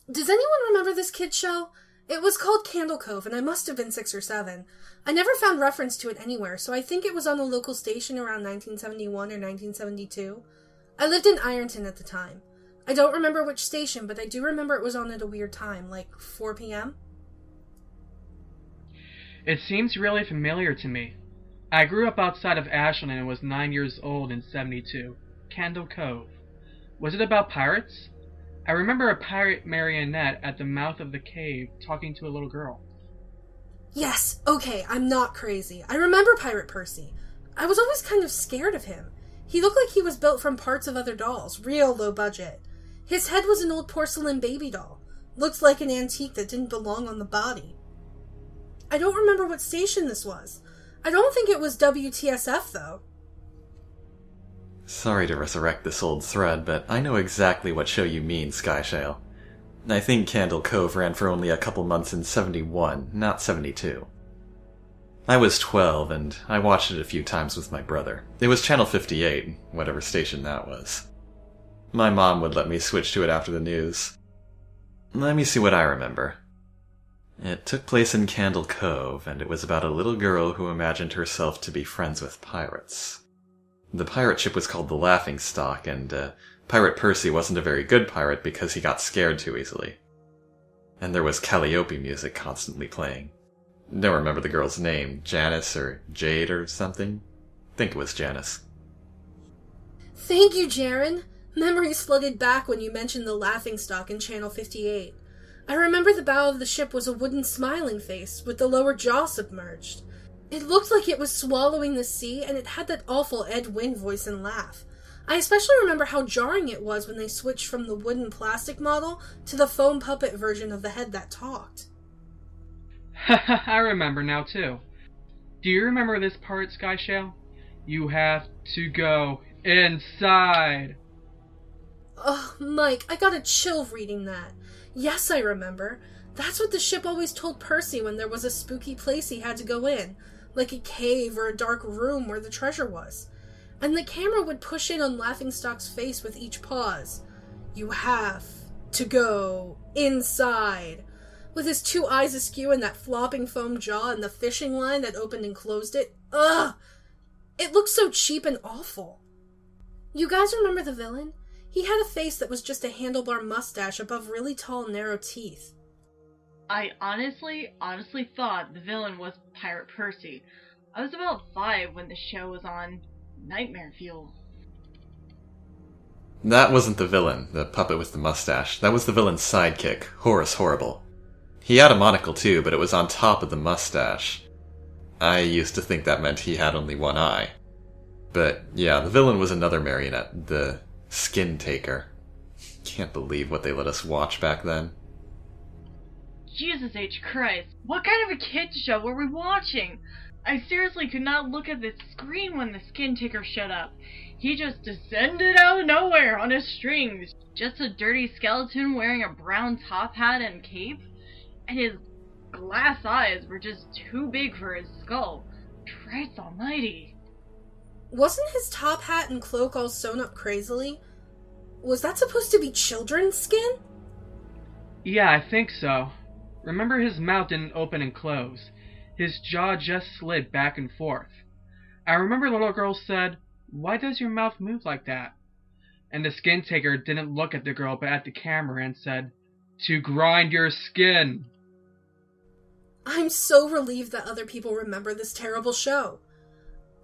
Does anyone remember this kid show? It was called Candle Cove, and I must have been 6 or 7. I never found reference to it anywhere, so I think it was on a local station around 1971 or 1972. I lived in Ironton at the time. I don't remember which station, but I do remember it was on at a weird time, like 4 p.m. It seems really familiar to me. I grew up outside of Ashland and was 9 years old in 72. Candle Cove. Was it about pirates? I remember a pirate marionette at the mouth of the cave talking to a little girl. Yes, okay, I'm not crazy. I remember Pirate Percy. I was always kind of scared of him. He looked like he was built from parts of other dolls, real low budget. His head was an old porcelain baby doll. Looked like an antique that didn't belong on the body. I don't remember what station this was. I don't think it was WTSF, though. Sorry to resurrect this old thread, but I know exactly what show you mean, Skyshale. I think Candle Cove ran for only a couple months in 71, not 72. I was 12, and I watched it a few times with my brother. It was Channel 58, whatever station that was. My mom would let me switch to it after the news. Let me see what I remember. It took place in Candle Cove, and it was about a little girl who imagined herself to be friends with pirates. The pirate ship was called the Laughingstock, and Pirate Percy wasn't a very good pirate because he got scared too easily. And there was Calliope music constantly playing. Don't remember the girl's name, Janice or Jade or something? Think it was Janice. Thank you, Jaren. Memories flooded back when you mentioned the Laughingstock in Channel 58. I remember the bow of the ship was a wooden smiling face with the lower jaw submerged. It looked like it was swallowing the sea, and it had that awful Ed Wynn voice and laugh. I especially remember how jarring it was when they switched from the wooden plastic model to the foam puppet version of the head that talked. I remember now too. Do you remember this part, Skyshale? You have to go inside. Ugh, Mike, I got a chill reading that. Yes, I remember. That's what the ship always told Percy when there was a spooky place he had to go in, like a cave or a dark room where the treasure was. And the camera would push in on Laughingstock's face with each pause. You have to go inside. With his 2 eyes askew and that flopping foam jaw and the fishing line that opened and closed it. Ugh! It looked so cheap and awful. You guys remember the villain? He had a face that was just a handlebar mustache above really tall, narrow teeth. I honestly thought the villain was Pirate Percy. I was about 5 when the show was on. Nightmare fuel. That wasn't the villain, the puppet with the mustache. That was the villain's sidekick, Horace Horrible. He had a monocle too, but it was on top of the mustache. I used to think that meant he had only one eye. But yeah, the villain was another marionette, the Skin Taker. Can't believe what they let us watch back then. Jesus H. Christ, what kind of a kids show were we watching? I seriously could not look at the screen when the Skin Taker showed up. He just descended out of nowhere on his strings. Just a dirty skeleton wearing a brown top hat and cape. And his glass eyes were just too big for his skull. Christ almighty. Wasn't his top hat and cloak all sewn up crazily? Was that supposed to be children's skin? Yeah, I think so. Remember his mouth didn't open and close. His jaw just slid back and forth. I remember the little girl said, "Why does your mouth move like that?" And the Skin Taker didn't look at the girl but at the camera and said, "To grind your skin." I'm so relieved that other people remember this terrible show.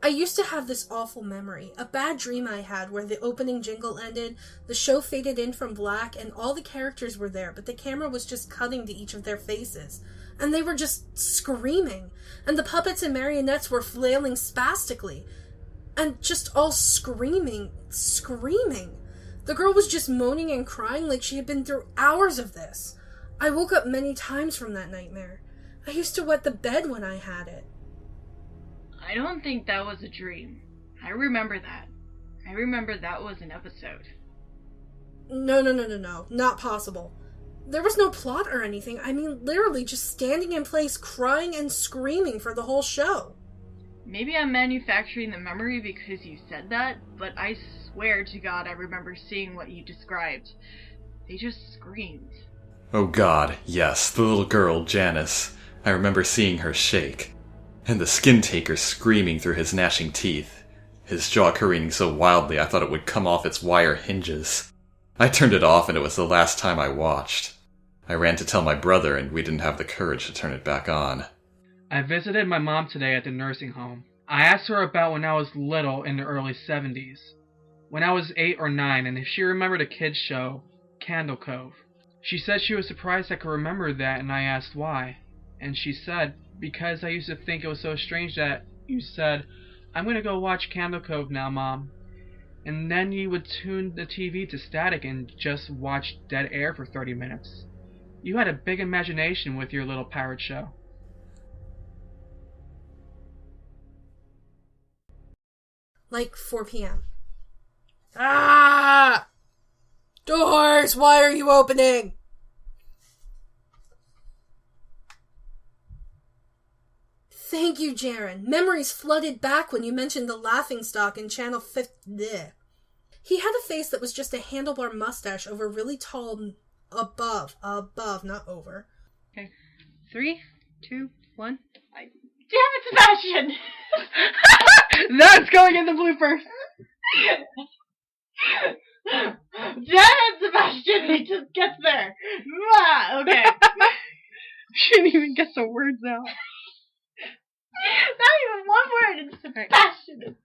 I used to have this awful memory, a bad dream I had where the opening jingle ended, the show faded in from black, and all the characters were there, but the camera was just cutting to each of their faces. And they were just screaming, and the puppets and marionettes were flailing spastically, and just all screaming. The girl was just moaning and crying like she had been through hours of this. I woke up many times from that nightmare. I used to wet the bed when I had it. I don't think that was a dream. I remember that. I remember that was an episode. No, not possible. There was no plot or anything. I mean, literally just standing in place, crying and screaming for the whole show. Maybe I'm manufacturing the memory because you said that, but I swear to God I remember seeing what you described. They just screamed. Oh god, yes, the little girl, Janice. I remember seeing her shake. And the skin taker screaming through his gnashing teeth. His jaw careening so wildly I thought it would come off its wire hinges. I turned it off and it was the last time I watched. I ran to tell my brother and we didn't have the courage to turn it back on. I visited my mom today at the nursing home. I asked her about when I was little in the early 70s. When I was 8 or 9 and if she remembered a kids show, Candle Cove. She said she was surprised I could remember that and I asked why. And she said, because I used to think it was so strange that you said, I'm gonna go watch Candle Cove now, Mom. And then you would tune the TV to static and just watch dead air for 30 minutes. You had a big imagination with your little pirate show. Like 4 p.m. Ah! Doors! Why are you opening? Thank you, Jaren. Memories flooded back when you mentioned the laughingstock in Channel 5. Bleh. He had a face that was just a handlebar mustache over really tall... Above, not over. Okay. 3, 2, 1. Damn it, Sebastian! That's going in the bloopers! Damn it, Sebastian! He just gets there! Ah, okay. Shouldn't even get the words out. Not even one word, it's Sebastian.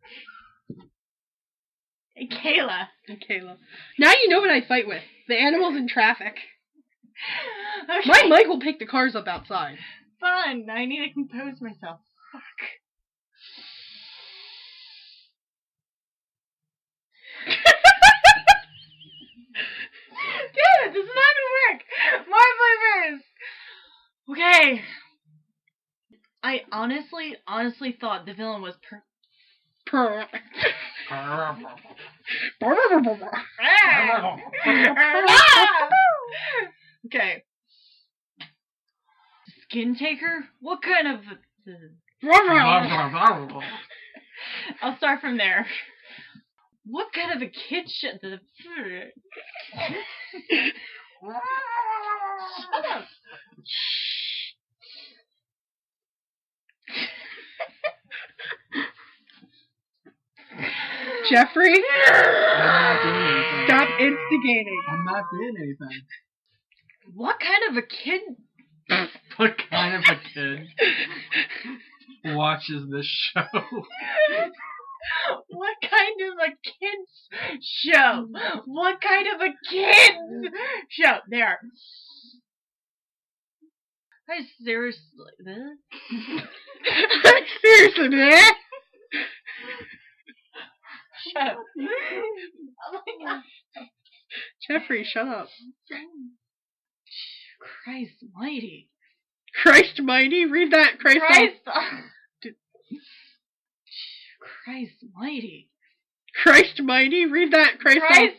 And Kayla. Now you know what I fight with. The animals in traffic. Okay. My Mike will pick the cars up outside. Fun. I need to compose myself. Fuck. Damn it, this is not gonna work. More bloopers. Okay. I honestly thought the villain was Okay. Skin taker? What kind of... I'll start from there. What kind of a kid should... Shut up. Jeffrey? I'm not doing anything. Stop instigating. I'm not doing anything. What kind of a kid... What kind of a kid watches this show? What kind of a kid's show? What kind of a kid's show? There. I seriously... Seriously, man? Shut up. Oh my god. Jeffrey, shut up. Christ mighty. Christ mighty? Read that, Christ. Christ mighty. Christ mighty? Read that, Christ. Christ.